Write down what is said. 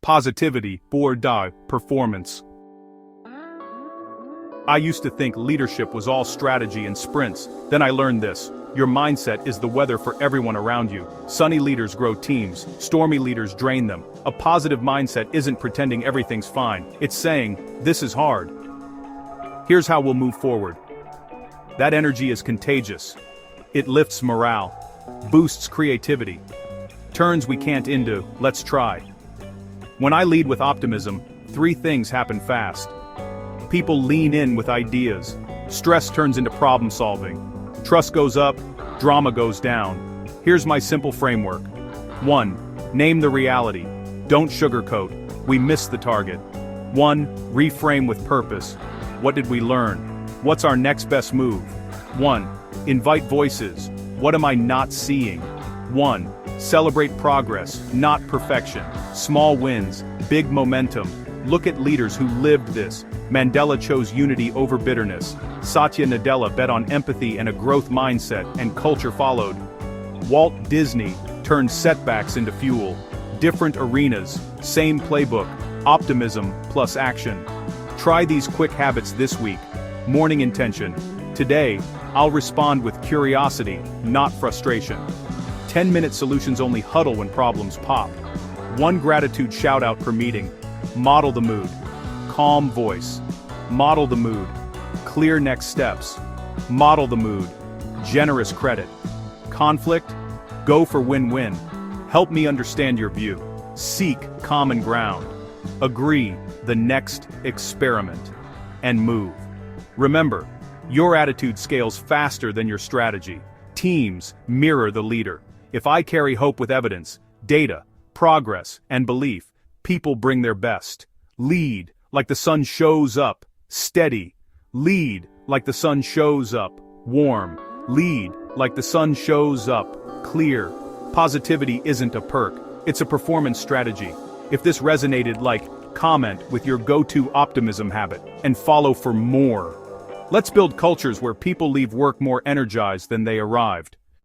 Positivity, or die, performance. I used to think leadership was all strategy and sprints. Then I learned this. Your mindset is the weather for everyone around you. Sunny leaders grow teams, stormy leaders drain them. A positive mindset isn't pretending everything's fine. It's saying, this is hard. Here's how we'll move forward. That energy is contagious. It lifts morale, boosts creativity, turns we can't into, let's try. When I lead with optimism, 3 things happen fast. People lean in with ideas. Stress turns into problem solving. Trust goes up, drama goes down. Here's my simple framework. 1. Name the reality. Don't sugarcoat. We missed the target. 1. Reframe with purpose. What did we learn? What's our next best move? 1. Invite voices. What am I not seeing? 1. Celebrate progress, not perfection. Small wins, big momentum. Look at leaders who lived this. Mandela chose unity over bitterness. Satya Nadella bet on empathy and a growth mindset, and culture followed. Walt Disney turned setbacks into fuel. Different arenas, same playbook, optimism plus action. Try these quick habits this week. Morning intention. Today, I'll respond with curiosity, not frustration. 10-minute solutions only huddle when problems pop. 1 gratitude shout out per meeting. Model the mood. Calm voice. Model the mood. Clear next steps. Model the mood. Generous credit. Conflict? Go for win-win. Help me understand your view. Seek common ground. Agree, the next experiment. And move. Remember, your attitude scales faster than your strategy. Teams mirror the leader. If I carry hope with evidence, data, progress, and belief, people bring their best. Lead like the sun shows up, steady. Lead like the sun shows up, warm. Lead like the sun shows up, clear. Positivity isn't a perk, it's a performance strategy. If this resonated, comment with your go-to optimism habit, and follow for more. Let's build cultures where people leave work more energized than they arrived.